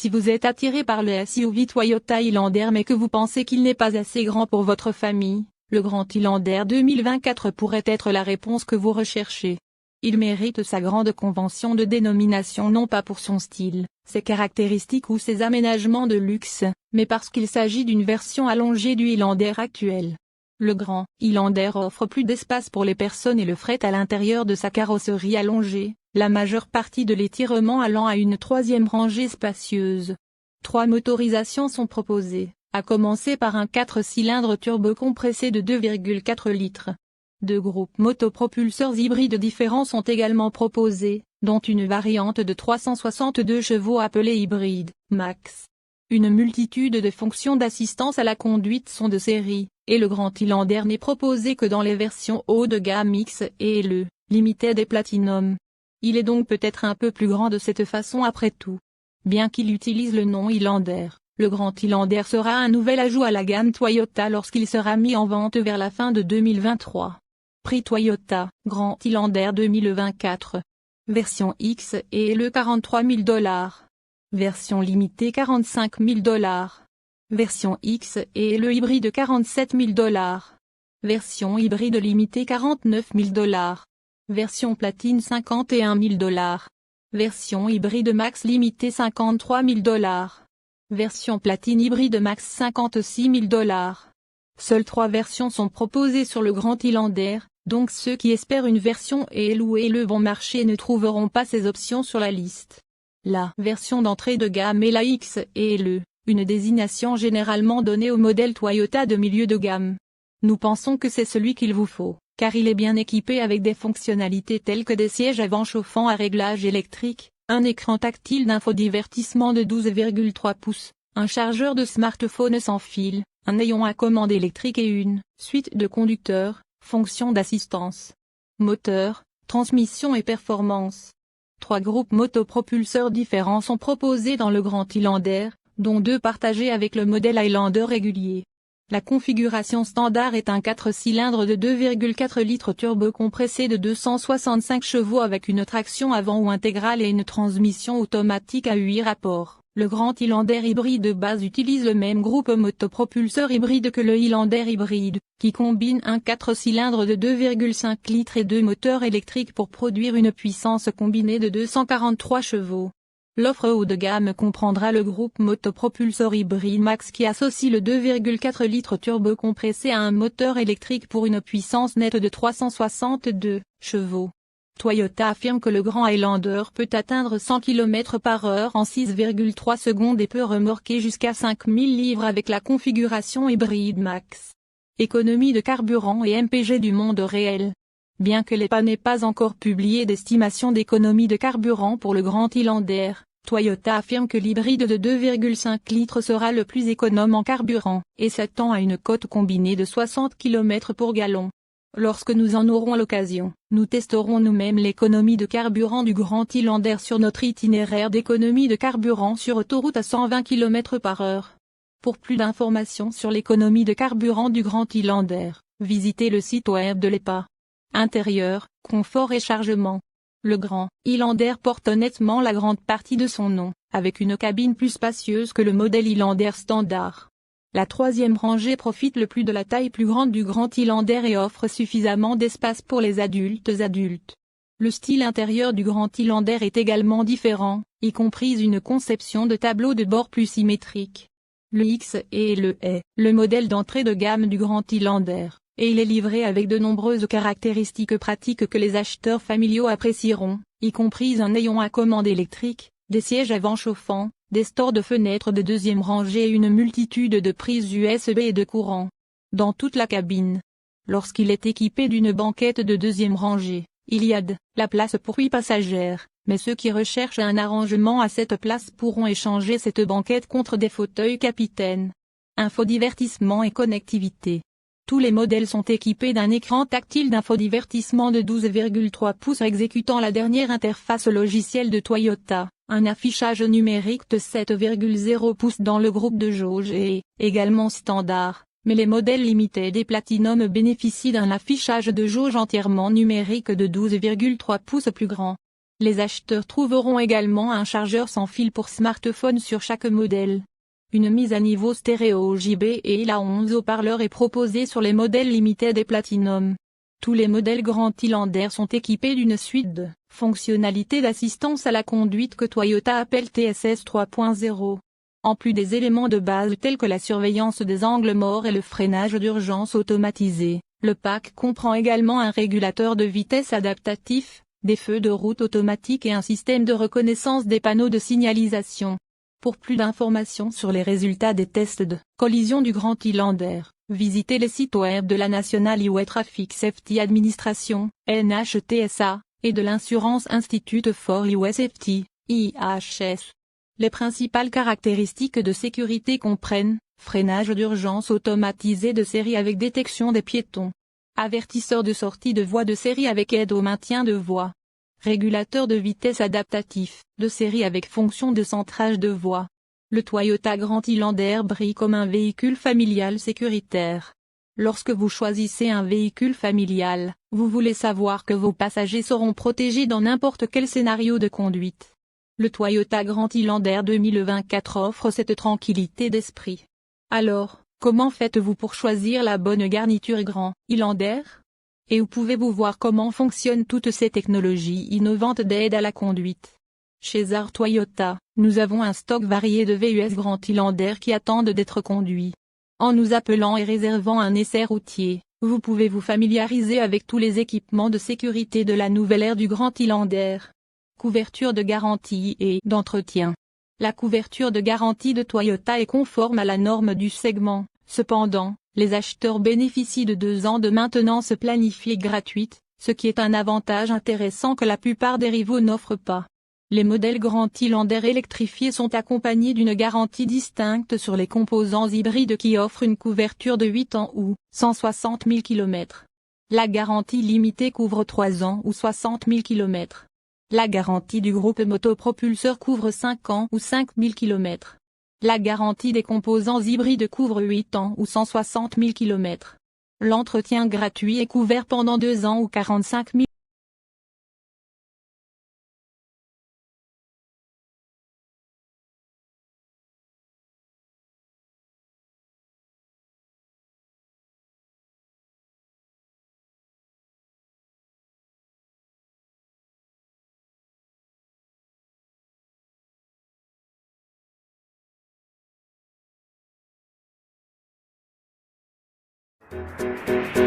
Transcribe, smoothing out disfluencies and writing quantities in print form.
Si vous êtes attiré par le SUV Toyota Highlander mais que vous pensez qu'il n'est pas assez grand pour votre famille, le Grand Highlander 2024 pourrait être la réponse que vous recherchez. Il mérite sa grande convention de dénomination non pas pour son style, ses caractéristiques ou ses aménagements de luxe, mais parce qu'il s'agit d'une version allongée du Highlander actuel. Le Grand Highlander offre plus d'espace pour les personnes et le fret à l'intérieur de sa carrosserie allongée, la majeure partie de l'étirement allant à une troisième rangée spacieuse. 3 motorisations sont proposées, à commencer par un 4 cylindres turbo-compressé de 2,4 litres. 2 groupes motopropulseurs hybrides différents sont également proposés, dont une variante de 362 chevaux appelée hybride Max. Une multitude de fonctions d'assistance à la conduite sont de série, et le Grand Highlander n'est proposé que dans les versions haut de gamme X et le Limited et Platinum. Il est donc peut-être un peu plus grand de cette façon après tout. Bien qu'il utilise le nom Highlander, le Grand Highlander sera un nouvel ajout à la gamme Toyota lorsqu'il sera mis en vente vers la fin de 2023. Prix Toyota, Grand Highlander 2024. Version X et le $43 000. Version limitée $45 000. Version X et le hybride $47 000. Version hybride limitée $49 000. Version platine $51 000. Version hybride max limitée $53 000. Version platine hybride max $56 000. Seules 3 versions sont proposées sur le Grand Highlander, donc ceux qui espèrent une version et louer le bon marché ne trouveront pas ces options sur la liste. La version d'entrée de gamme est la X et le, une désignation généralement donnée au modèle Toyota de milieu de gamme. Nous pensons que c'est celui qu'il vous faut, car il est bien équipé avec des fonctionnalités telles que des sièges avant chauffants à réglage électrique, un écran tactile d'infodivertissement de 12,3 pouces, un chargeur de smartphone sans fil, un ayant à commande électrique et une suite de conducteurs, fonctions d'assistance. Moteur, transmission et performance. 3 groupes motopropulseurs différents sont proposés dans le Grand Highlander, dont 2 partagés avec le modèle Highlander régulier. La configuration standard est un 4 cylindres de 2,4 litres turbo-compressé de 265 chevaux avec une traction avant ou intégrale et une transmission automatique à 8 rapports. Le Grand Highlander hybride de base utilise le même groupe motopropulseur hybride que le Highlander hybride, qui combine un 4 cylindres de 2,5 litres et 2 moteurs électriques pour produire une puissance combinée de 243 chevaux. L'offre haut de gamme comprendra le groupe motopropulseur hybride Max qui associe le 2,4 litres turbo compressé à un moteur électrique pour une puissance nette de 362 chevaux. Toyota affirme que le Grand Highlander peut atteindre 100 km/h en 6,3 secondes et peut remorquer jusqu'à 5000 livres avec la configuration hybride Max. Économie de carburant et MPG du monde réel. Bien que l'EPA n'ait pas encore publié d'estimation d'économie de carburant pour le Grand Highlander, Toyota affirme que l'hybride de 2,5 litres sera le plus économe en carburant, et s'attend à une cote combinée de 60 km pour gallon. Lorsque nous en aurons l'occasion, nous testerons nous-mêmes l'économie de carburant du Grand Highlander sur notre itinéraire d'économie de carburant sur autoroute à 120 km/h. Pour plus d'informations sur l'économie de carburant du Grand Highlander, visitez le site web de l'EPA. Intérieur, confort et chargement. Le Grand Highlander porte honnêtement la grande partie de son nom, avec une cabine plus spacieuse que le modèle Highlander standard. La troisième rangée profite le plus de la taille plus grande du Grand Highlander et offre suffisamment d'espace pour les adultes. Le style intérieur du Grand Highlander est également différent, y compris une conception de tableau de bord plus symétrique. Le X est le modèle d'entrée de gamme du Grand Highlander, et il est livré avec de nombreuses caractéristiques pratiques que les acheteurs familiaux apprécieront, y compris un ayant à commande électrique, des sièges avant chauffants, des stores de fenêtres de deuxième rangée et une multitude de prises USB et de courant. Dans toute la cabine. Lorsqu'il est équipé d'une banquette de deuxième rangée, il y a de la place pour 8 passagères, mais ceux qui recherchent un arrangement à cette place pourront échanger cette banquette contre des fauteuils capitaine. Infodivertissement et connectivité. Tous les modèles sont équipés d'un écran tactile d'infodivertissement de 12,3 pouces exécutant la dernière interface logicielle de Toyota, un affichage numérique de 7,0 pouces dans le groupe de jauge est également standard, mais les modèles Limited et Platinum bénéficient d'un affichage de jauge entièrement numérique de 12,3 pouces plus grand. Les acheteurs trouveront également un chargeur sans fil pour smartphone sur chaque modèle. Une mise à niveau stéréo JB et la 11 haut-parleurs est proposée sur les modèles Limited et Platinum. Tous les modèles Grand Highlander sont équipés d'une suite de fonctionnalités d'assistance à la conduite que Toyota appelle TSS 3.0. En plus des éléments de base tels que la surveillance des angles morts et le freinage d'urgence automatisé, le pack comprend également un régulateur de vitesse adaptatif, des feux de route automatiques et un système de reconnaissance des panneaux de signalisation. Pour plus d'informations sur les résultats des tests de collision du Grand Highlander, visitez les sites web de la National Highway Traffic Safety Administration, NHTSA, et de l'Insurance Institute for Highway Safety, IHS. Les principales caractéristiques de sécurité comprennent freinage d'urgence automatisé de série avec détection des piétons, avertisseur de sortie de voie de série avec aide au maintien de voie, régulateur de vitesse adaptatif, de série avec fonction de centrage de voie. Le Toyota Grand Highlander brille comme un véhicule familial sécuritaire. Lorsque vous choisissez un véhicule familial, vous voulez savoir que vos passagers seront protégés dans n'importe quel scénario de conduite. Le Toyota Grand Highlander 2024 offre cette tranquillité d'esprit. Alors, comment faites-vous pour choisir la bonne garniture Grand Highlander? Et où pouvez-vous voir comment fonctionnent toutes ces technologies innovantes d'aide à la conduite? Chez Art Toyota, nous avons un stock varié de VUS Grand Highlander qui attendent d'être conduits. En nous appelant et réservant un essai routier, vous pouvez vous familiariser avec tous les équipements de sécurité de la nouvelle ère du Grand Highlander. Couverture de garantie et d'entretien. La couverture de garantie de Toyota est conforme à la norme du segment. Cependant, les acheteurs bénéficient de 2 ans de maintenance planifiée gratuite, ce qui est un avantage intéressant que la plupart des rivaux n'offrent pas. Les modèles Grand Highlander électrifiés sont accompagnés d'une garantie distincte sur les composants hybrides qui offrent une couverture de 8 ans ou 160 000 km. La garantie limitée couvre 3 ans ou 60 000 km. La garantie du groupe motopropulseur couvre 5 ans ou 5000 km. La garantie des composants hybrides couvre 8 ans ou 160 000 km. L'entretien gratuit est couvert pendant 2 ans ou 45 000 Thank